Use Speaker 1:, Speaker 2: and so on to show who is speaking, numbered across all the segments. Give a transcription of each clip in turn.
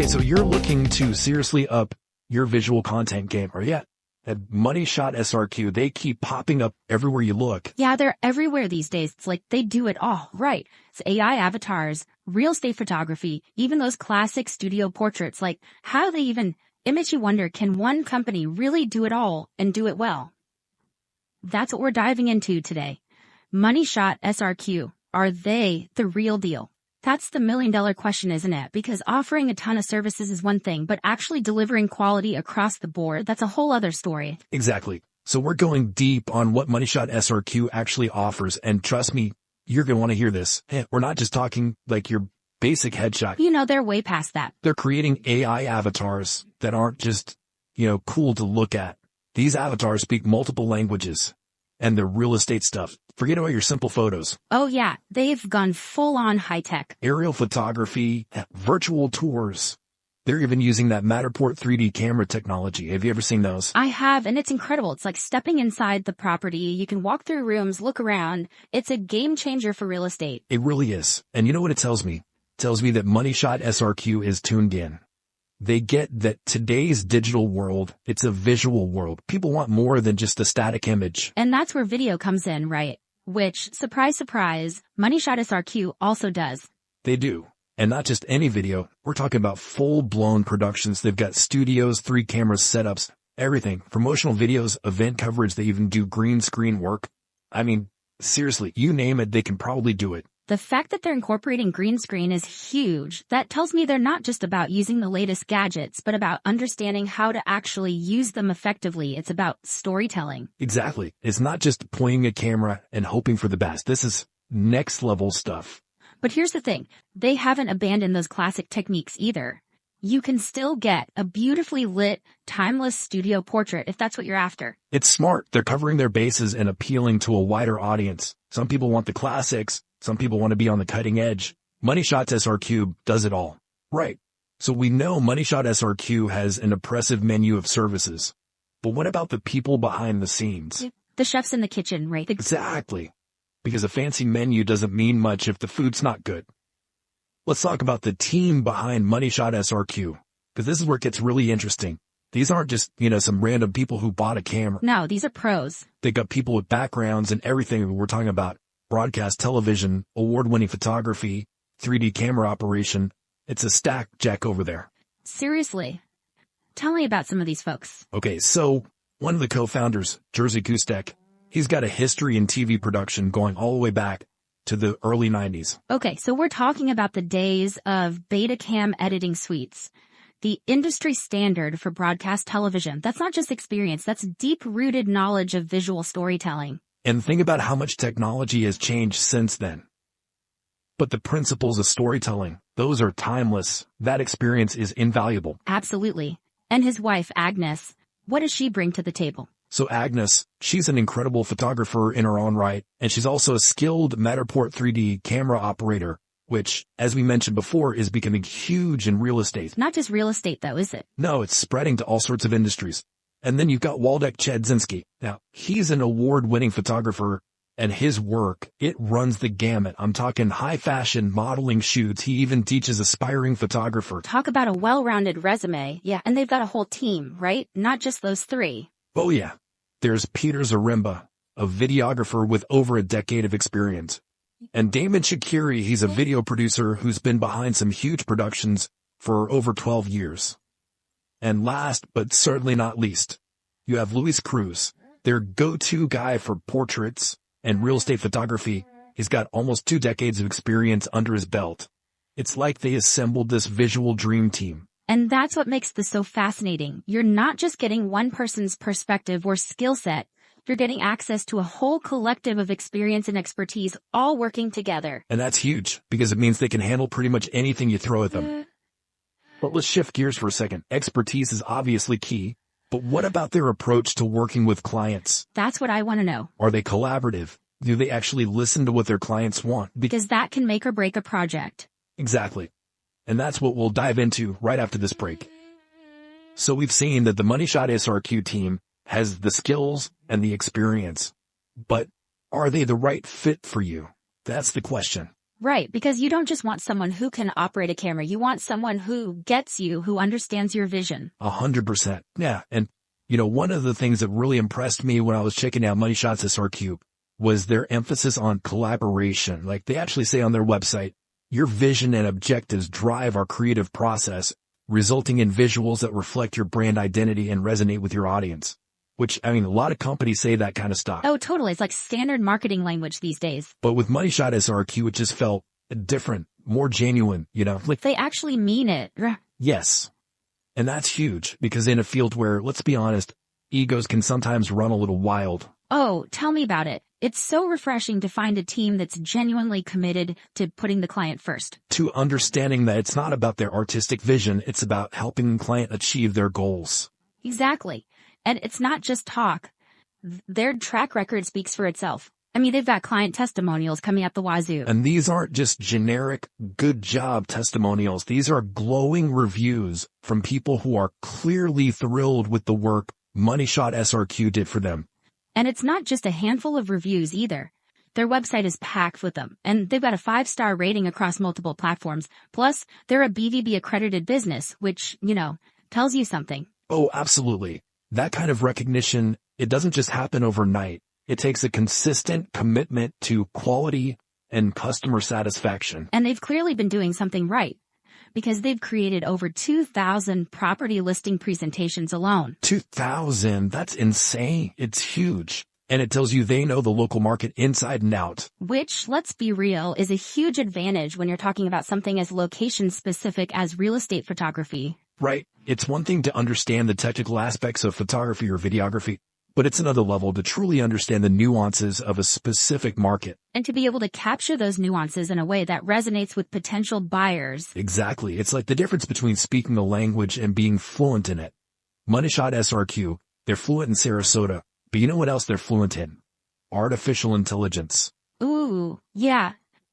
Speaker 1: Okay, so you're looking to seriously up your visual content game, or yeah, at MoneyShotSRQ, they keep popping up everywhere you look.
Speaker 2: Yeah, they're everywhere these days. It's like they do it all, right? It's AI avatars, real estate photography, even those classic studio portraits. Like, how they even, it makes you wonder, can one company really do it all and do it well? That's what we're diving into today. MoneyShotSRQ, are they the real deal? That's the million-dollar question, isn't it? Because offering a ton of services is one thing, but actually delivering quality across the board, that's a whole other story.
Speaker 1: Exactly. So we're going deep on what MoneyShotSRQ actually offers, and trust me, you're going to want to hear this. Hey, we're not just talking like your basic headshot.
Speaker 2: You know, they're way past that.
Speaker 1: They're creating AI avatars that aren't just, cool to look at. These avatars speak multiple languages, and they're real estate stuff. Forget about your simple photos.
Speaker 2: Oh yeah, they've gone full-on high-tech.
Speaker 1: Aerial photography, virtual tours. They're even using that Matterport 3D camera technology. Have you ever seen those?
Speaker 2: I have, and it's incredible. It's like stepping inside the property. You can walk through rooms, look around. It's a game changer for real estate.
Speaker 1: It really is. And you know what it tells me? It tells me that MoneyShotSRQ is tuned in. They get that today's digital world, it's a visual world. People want more than just a static image.
Speaker 2: And that's where video comes in, right? Which, surprise, surprise, MoneyShotSRQ also does.
Speaker 1: They do. And not just any video. We're talking about full-blown productions. They've got studios, 3 camera setups, everything. Promotional videos, event coverage. They even do green screen work. I mean, seriously, you name it, they can probably do it.
Speaker 2: The fact that they're incorporating green screen is huge. That tells me they're not just about using the latest gadgets, but about understanding how to actually use them effectively. It's about storytelling.
Speaker 1: Exactly. It's not just pointing a camera and hoping for the best. This is next level stuff.
Speaker 2: But here's the thing. They haven't abandoned those classic techniques either. You can still get a beautifully lit, timeless studio portrait if that's what you're after.
Speaker 1: It's smart. They're covering their bases and appealing to a wider audience. Some people want the classics. Some people want to be on the cutting edge. MoneyShotSRQ does it all. Right. So we know MoneyShotSRQ has an impressive menu of services. But what about the people behind the scenes?
Speaker 2: The chefs in the kitchen, right?
Speaker 1: Exactly. Because a fancy menu doesn't mean much if the food's not good. Let's talk about the team behind MoneyShotSRQ, because this is where it gets really interesting. These aren't just, some random people who bought a camera.
Speaker 2: No, these are pros.
Speaker 1: They got people with backgrounds and everything we're talking about. Broadcast television, award-winning photography, 3D camera operation. It's a stack jack over there.
Speaker 2: Seriously. Tell me about some of these folks.
Speaker 1: Okay, so one of the co-founders, Jerzy Kustek, he's got a history in TV production going all the way back to the early 90s.
Speaker 2: Okay, so we're talking about the days of Betacam editing suites, the industry standard for broadcast television. That's not just experience, that's deep-rooted knowledge of visual storytelling.
Speaker 1: And think about how much technology has changed since then. But the principles of storytelling, those are timeless. That experience is invaluable.
Speaker 2: Absolutely. And his wife, Agnes, what does she bring to the table?
Speaker 1: So Agnes, she's an incredible photographer in her own right, and she's also a skilled Matterport 3D camera operator, which, as we mentioned before, is becoming huge in real estate.
Speaker 2: Not just real estate, though, is it?
Speaker 1: No, it's spreading to all sorts of industries. And then you've got Waldek Chedzinski. Now, he's an award-winning photographer, and his work, it runs the gamut. I'm talking high-fashion modeling shoots. He even teaches aspiring photographer.
Speaker 2: Talk about a well-rounded resume. Yeah, and they've got a whole team, right? Not just those 3.
Speaker 1: Oh, yeah. There's Peter Zaremba, a videographer with over a decade of experience. And Damon Shakiri, he's a video producer who's been behind some huge productions for over 12 years. And last, but certainly not least, you have Luis Cruz, their go-to guy for portraits and real estate photography. He's got almost 2 decades of experience under his belt. It's like they assembled this visual dream team.
Speaker 2: And that's what makes this so fascinating. You're not just getting one person's perspective or skill set. You're getting access to a whole collective of experience and expertise all working together.
Speaker 1: And that's huge, because it means they can handle pretty much anything you throw at them. But let's shift gears for a second. Expertise is obviously key, but what about their approach to working with clients?
Speaker 2: That's what I want to know.
Speaker 1: Are they collaborative? Do they actually listen to what their clients want?
Speaker 2: Because that can make or break a project.
Speaker 1: Exactly. And that's what we'll dive into right after this break. So we've seen that the MoneyShotSRQ team has the skills and the experience. But are they the right fit for you? That's the question.
Speaker 2: Right, because you don't just want someone who can operate a camera. You want someone who gets you, who understands your vision.
Speaker 1: 100%. Yeah. And, one of the things that really impressed me when I was checking out MoneyShotSRQ was their emphasis on collaboration. Like they actually say on their website, your vision and objectives drive our creative process, resulting in visuals that reflect your brand identity and resonate with your audience. Which, a lot of companies say that kind of stuff.
Speaker 2: Oh, totally. It's like standard marketing language these days.
Speaker 1: But with MoneyShotSRQ, it just felt different, more genuine, Like
Speaker 2: they actually mean it.
Speaker 1: Yes. And that's huge because in a field where, let's be honest, egos can sometimes run a little wild.
Speaker 2: Oh, tell me about it. It's so refreshing to find a team that's genuinely committed to putting the client first.
Speaker 1: To understanding that it's not about their artistic vision, it's about helping the client achieve their goals.
Speaker 2: Exactly. And it's not just talk. Their track record speaks for itself. They've got client testimonials coming out the wazoo.
Speaker 1: And these aren't just generic good job testimonials. These are glowing reviews from people who are clearly thrilled with the work MoneyShotSRQ did for them.
Speaker 2: And it's not just a handful of reviews either. Their website is packed with them, and they've got a 5-star rating across multiple platforms. Plus, they're a BVB accredited business, which, tells you something.
Speaker 1: Oh, absolutely. That kind of recognition, it doesn't just happen overnight. It takes a consistent commitment to quality and customer satisfaction.
Speaker 2: And they've clearly been doing something right, because they've created over 2,000 property listing presentations alone.
Speaker 1: 2,000? That's insane. It's huge. And it tells you they know the local market inside and out.
Speaker 2: Which, let's be real, is a huge advantage when you're talking about something as location-specific as real estate photography.
Speaker 1: Right. It's one thing to understand the technical aspects of photography or videography, but it's another level to truly understand the nuances of a specific market.
Speaker 2: And to be able to capture those nuances in a way that resonates with potential buyers.
Speaker 1: Exactly. It's like the difference between speaking a language and being fluent in it. MoneyShotSRQ, they're fluent in Sarasota, but you know what else they're fluent in? Artificial intelligence.
Speaker 2: Ooh, yeah.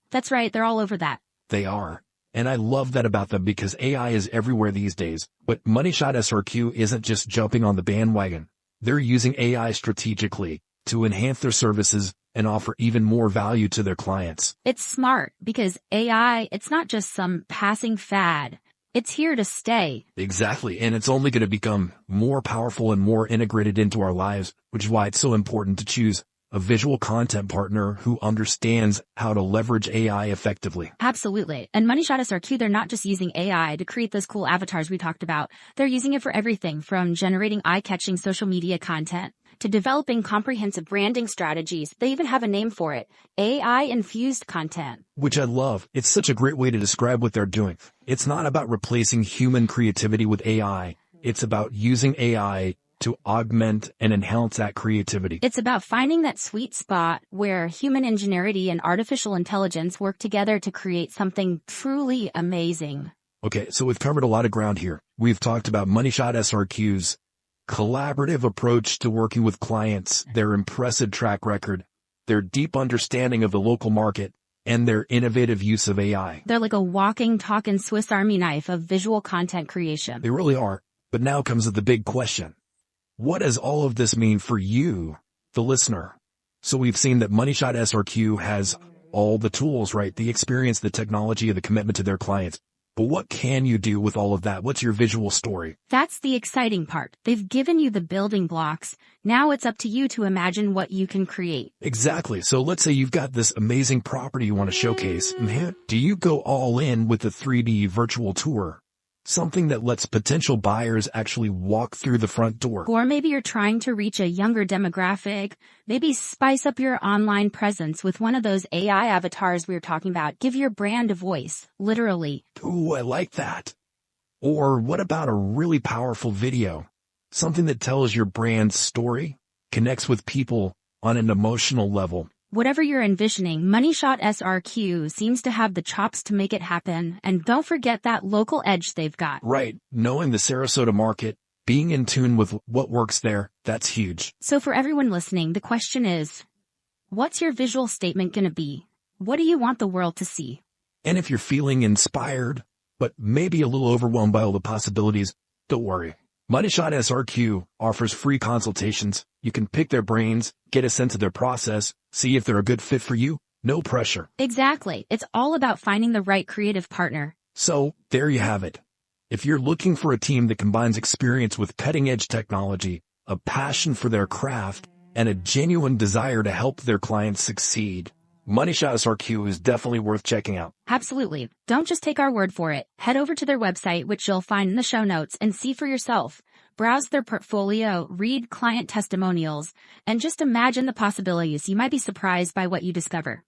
Speaker 2: That's right. They're all over that.
Speaker 1: They are. And I love that about them because AI is everywhere these days. But MoneyShotSRQ isn't just jumping on the bandwagon. They're using AI strategically to enhance their services and offer even more value to their clients.
Speaker 2: It's smart because AI, it's not just some passing fad. It's here to stay.
Speaker 1: Exactly. And it's only going to become more powerful and more integrated into our lives, which is why it's so important to choose a visual content partner who understands how to leverage AI effectively.
Speaker 2: Absolutely. And MoneyShotSRQ, they're not just using AI to create those cool avatars we talked about. They're using it for everything from generating eye-catching social media content to developing comprehensive branding strategies. They even have a name for it, AI-infused content.
Speaker 1: Which I love. It's such a great way to describe what they're doing. It's not about replacing human creativity with AI. It's about using AI to augment and enhance that creativity.
Speaker 2: It's about finding that sweet spot where human ingenuity and artificial intelligence work together to create something truly amazing.
Speaker 1: Okay, so we've covered a lot of ground here. We've talked about MoneyShotSRQ's collaborative approach to working with clients, their impressive track record, their deep understanding of the local market, and their innovative use of AI.
Speaker 2: They're like a walking, talking Swiss Army knife of visual content creation.
Speaker 1: They really are. But now comes the big question. What does all of this mean for you, the listener? So we've seen that MoneyShotSRQ has all the tools, right? The experience, the technology, and the commitment to their clients. But what can you do with all of that? What's your visual story?
Speaker 2: That's the exciting part. They've given you the building blocks. Now it's up to you to imagine what you can create.
Speaker 1: Exactly. So let's say you've got this amazing property you want to showcase. Do you go all in with the 3D virtual tour? Something that lets potential buyers actually walk through the front door.
Speaker 2: Or maybe you're trying to reach a younger demographic. Maybe spice up your online presence with one of those AI avatars we were talking about. Give your brand a voice, literally.
Speaker 1: Ooh, I like that. Or what about a really powerful video? Something that tells your brand's story, connects with people on an emotional level.
Speaker 2: Whatever you're envisioning, MoneyShotSRQ seems to have the chops to make it happen. And don't forget that local edge they've got.
Speaker 1: Right. Knowing the Sarasota market, being in tune with what works there, that's huge.
Speaker 2: So for everyone listening, the question is, what's your visual statement going to be? What do you want the world to see?
Speaker 1: And if you're feeling inspired, but maybe a little overwhelmed by all the possibilities, don't worry. MoneyShotSRQ offers free consultations. You can pick their brains, get a sense of their process, see if they're a good fit for you, No pressure.
Speaker 2: Exactly. It's all about finding the right creative partner.
Speaker 1: So, there you have it. If you're looking for a team that combines experience with cutting-edge technology, a passion for their craft, and a genuine desire to help their clients succeed, MoneyShotSRQ is definitely worth checking out.
Speaker 2: Absolutely. Don't just take our word for it. Head over to their website, which you'll find in the show notes, and see for yourself. Browse their portfolio, read client testimonials, and just imagine the possibilities. You might be surprised by what you discover.